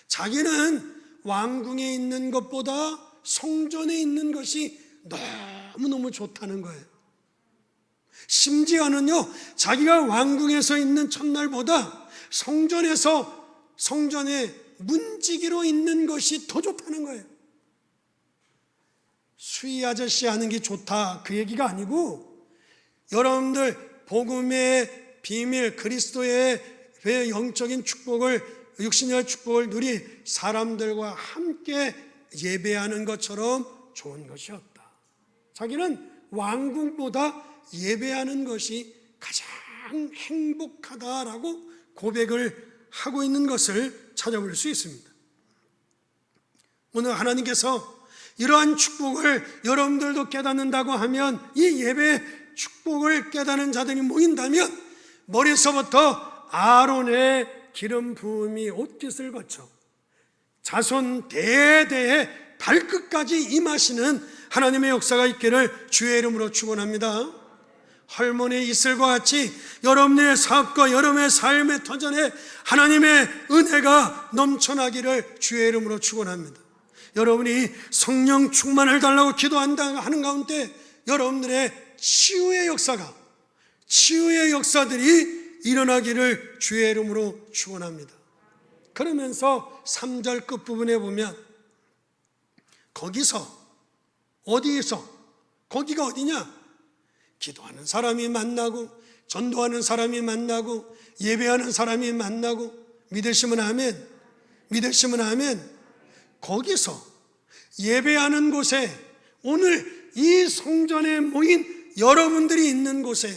자기는 왕궁에 있는 것보다 성전에 있는 것이 너무너무 좋다는 거예요. 심지어는요, 자기가 왕궁에서 있는 첫날보다 성전에 문지기로 있는 것이 더 좋다는 거예요. 수희 아저씨 하는 게 좋다 그 얘기가 아니고, 여러분들 복음의 비밀, 그리스도의 영적인 축복을, 육신의 축복을 누리 사람들과 함께 예배하는 것처럼 좋은 것이 없다. 자기는 왕궁보다 예배하는 것이 가장 행복하다라고 고백을 하고 있는 것을 찾아볼 수 있습니다. 오늘 하나님께서 이러한 축복을 여러분들도 깨닫는다고 하면, 이 예배 축복을 깨닫는 자들이 모인다면 머리서부터 아론의 기름 부음이 옷깃을 거쳐 자손 대대의 발끝까지 임하시는 하나님의 역사가 있기를 주의 이름으로 축원합니다. 할머니의 이슬과 같이 여러분의 사업과 여러분의 삶의 터전에 하나님의 은혜가 넘쳐나기를 주의 이름으로 축원합니다. 여러분이 성령 충만을 달라고 기도한다 하는 가운데 여러분들의 치유의 역사들이 일어나기를 주의 이름으로 축원합니다. 그러면서 3절 끝부분에 보면 거기가 어디냐? 기도하는 사람이 만나고, 전도하는 사람이 만나고, 예배하는 사람이 만나고, 믿으시면 아멘, 믿으시면 아멘. 거기서 예배하는 곳에, 오늘 이 성전에 모인 여러분들이 있는 곳에,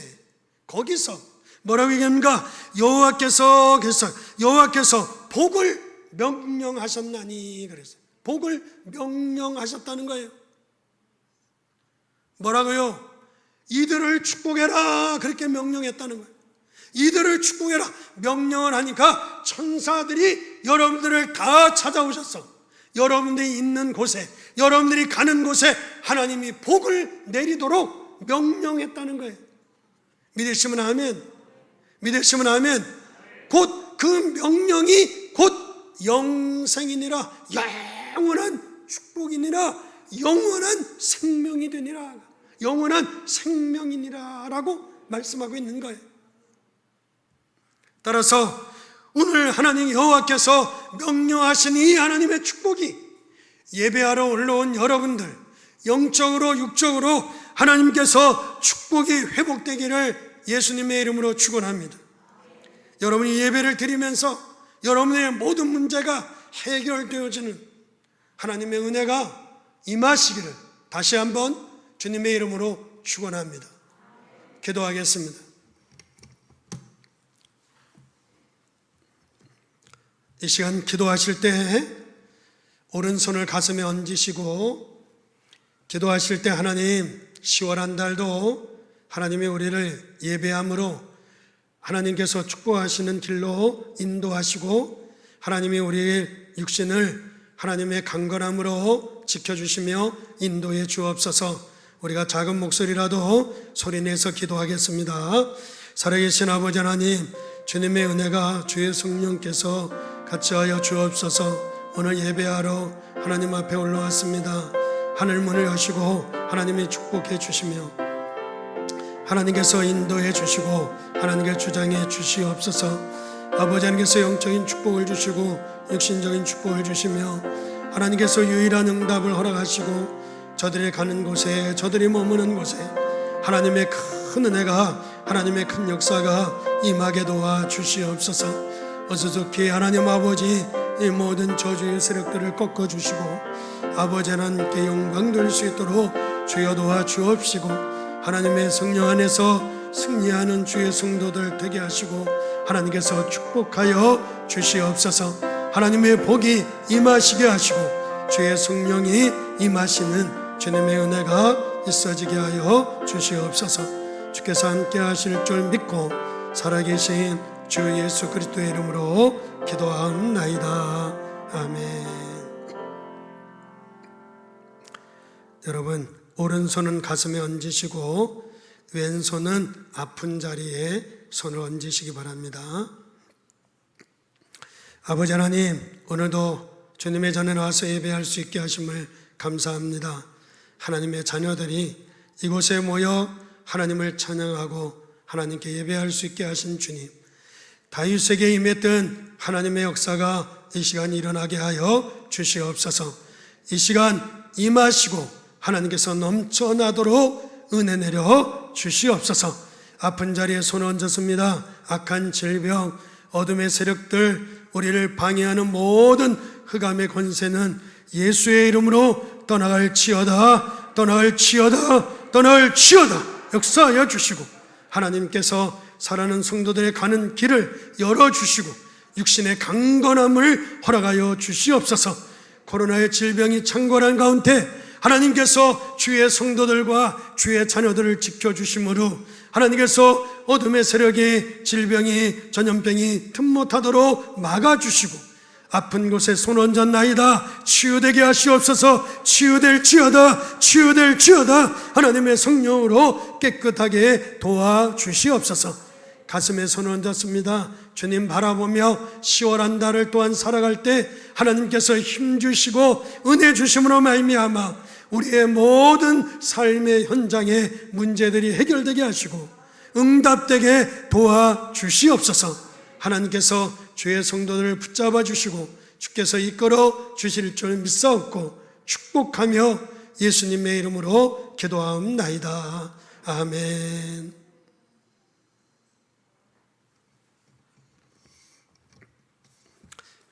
거기서 뭐라고 얘기합니까? 여호와께서 복을 명령하셨나니, 그랬어요. 복을 명령하셨다는 거예요. 뭐라고요? 이들을 축복해라, 그렇게 명령했다는 거예요. 이들을 축복해라 명령을 하니까 천사들이 여러분들을 다 찾아오셨어. 여러분들이 있는 곳에, 여러분들이 가는 곳에 하나님이 복을 내리도록 명령했다는 거예요. 믿으시면 아멘, 믿으시면 아멘. 곧 그 명령이 곧 영생이니라, 영원한 축복이니라, 영원한 생명이 되니라, 영원한 생명이니라 라고 말씀하고 있는 거예요. 따라서 오늘 하나님 여호와께서 명령하신 이 하나님의 축복이 예배하러 올라온 여러분들, 영적으로 육적으로 하나님께서 축복이 회복되기를 예수님의 이름으로 축원합니다. 여러분이 예배를 드리면서 여러분의 모든 문제가 해결되어지는 하나님의 은혜가 임하시기를 다시 한번 주님의 이름으로 축원합니다. 기도하겠습니다. 이 시간 기도하실 때 오른손을 가슴에 얹으시고 기도하실 때 하나님 10월 한 달도 하나님이 우리를 예배함으로 하나님께서 축복하시는 길로 인도하시고 하나님이 우리의 육신을 하나님의 강건함으로 지켜주시며 인도해 주옵소서. 우리가 작은 목소리라도 소리내서 기도하겠습니다. 살아계신 아버지 하나님, 주님의 은혜가 주의 성령께서 같이 하여 주옵소서. 오늘 예배하러 하나님 앞에 올라왔습니다. 하늘 문을 여시고 하나님이 축복해 주시며 하나님께서 인도해 주시고 하나님께 주장해 주시옵소서. 아버지 하나님께서 영적인 축복을 주시고 육신적인 축복을 주시며 하나님께서 유일한 응답을 허락하시고 저들이 가는 곳에 저들이 머무는 곳에 하나님의 큰 은혜가 하나님의 큰 역사가 임하게 도와 주시옵소서. 어서속히 하나님 아버지 이 모든 저주의 세력들을 꺾어주시고 아버지 하나님께 영광 돌릴 수 있도록 주여 도와 주옵시고 하나님의 성령 안에서 승리하는 주의 성도들 되게 하시고 하나님께서 축복하여 주시옵소서. 하나님의 복이 임하시게 하시고 주의 성령이 임하시는 주님의 은혜가 있어지게 하여 주시옵소서. 주께서 함께 하실 줄 믿고 살아계신 주 예수 그리스도의 이름으로 기도하옵나이다. 아멘. 여러분, 오른손은 가슴에 얹으시고 왼손은 아픈 자리에 손을 얹으시기 바랍니다. 아버지 하나님, 오늘도 주님의 전에 나와서 예배할 수 있게 하심을 감사합니다. 하나님의 자녀들이 이곳에 모여 하나님을 찬양하고 하나님께 예배할 수 있게 하신 주님, 다윗에게 임했던 하나님의 역사가 이 시간 일어나게 하여 주시옵소서. 이 시간 임하시고 하나님께서 넘쳐나도록 은혜 내려 주시옵소서. 아픈 자리에 손을 얹었습니다. 악한 질병, 어둠의 세력들, 우리를 방해하는 모든 흑암의 권세는 예수의 이름으로 떠나갈지어다, 떠나갈지어다, 떠나갈지어다 역사하여 주시고 하나님께서 사랑하는 성도들의 가는 길을 열어주시고 육신의 강건함을 허락하여 주시옵소서. 코로나의 질병이 창궐한 가운데 하나님께서 주의 성도들과 주의 자녀들을 지켜주심으로 하나님께서 어둠의 세력이 질병이 전염병이 틈못하도록 막아주시고 아픈 곳에 손 얹었나이다 치유되게 하시옵소서. 치유될지어다, 치유될지어다. 하나님의 성령으로 깨끗하게 도와주시옵소서. 가슴에 손 얹었습니다. 주님 바라보며 10월 한 달을 또한 살아갈 때 하나님께서 힘주시고 은혜 주심으로 말미암아 우리의 모든 삶의 현장의 문제들이 해결되게 하시고 응답되게 도와주시옵소서. 하나님께서 주의 성도들을 붙잡아 주시고 주께서 이끌어 주실 줄 믿사옵고 축복하며 예수님의 이름으로 기도하옵나이다. 아멘.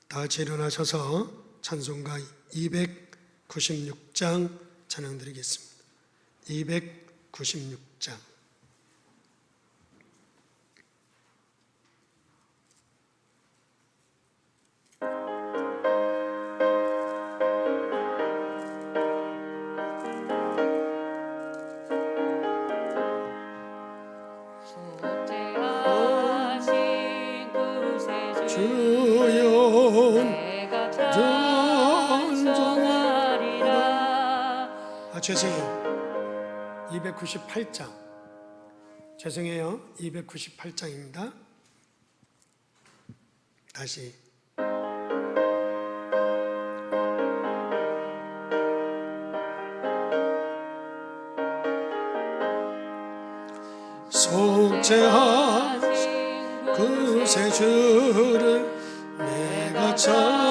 다 같이 일어나셔서 찬송가 296장 찬양드리겠습니다. 296장. 죄송해요. 298장. 죄송해요. 298장입니다. 다시. 속죄하신 그새 주를 내가 찬송하리라.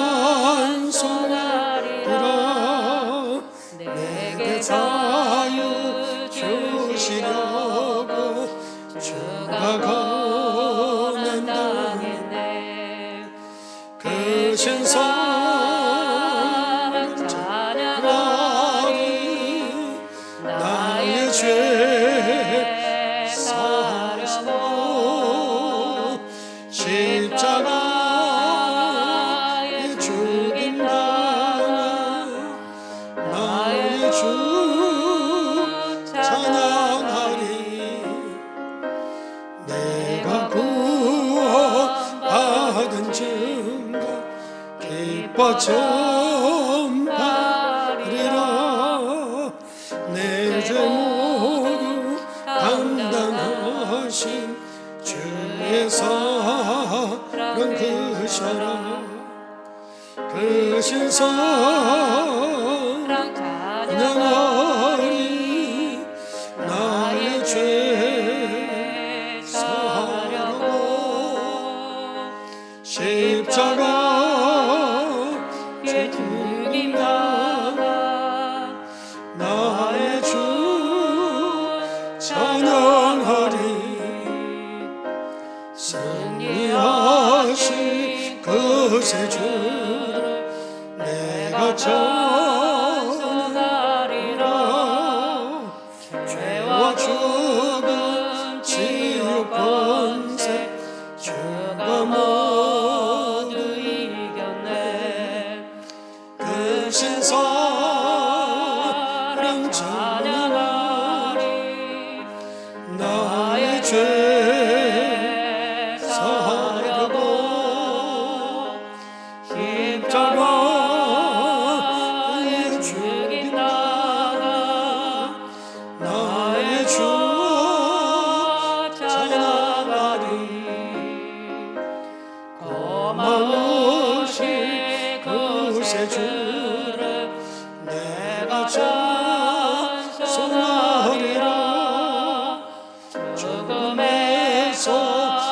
내게 자유 주시려고 주가 권한다네. 그 신성 찬양하리. 나의 죄 기뻐 전파리라. 내 죄 모두 담당하신 주의 사랑 크셔라. 크신 사랑 찬양하리. 나의 죄 사하려고 십자가에 죽임 당하 나의 주 찬양하리. 승리하신 그새 주를 내가 찬양하리라. 죄와 죽음 지옥 권세 주가 모두 이겼네. 크신 사랑 찬양하리. 나의 죄 사하려고 십자가에 죽임 당하 나의 주 찬양하리. 고마우신 그새 주를 내가 찬송하리라. 죽음에서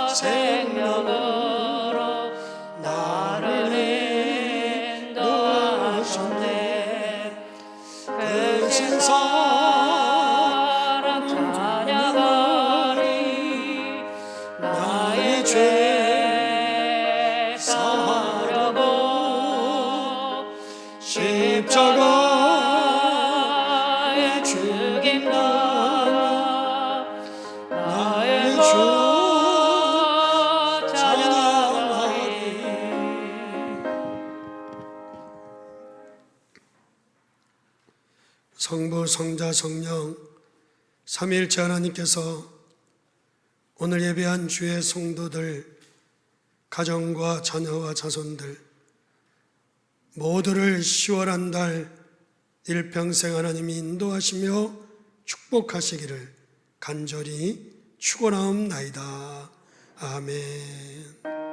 생명으로 나를 인도하셨네. 크신 사랑 찬양하리. 나의 죄 사하려고 십자가에 죽임 당하 나의 주 찬양하리. 성부, 성자, 성령 삼위일체 하나님께서 오늘 예배한 주의 성도들, 가정과 자녀와 자손들 모두를 10월한 달 일평생 하나님이 인도하시며 축복하시기를 간절히 축원하옵나이다. 아멘.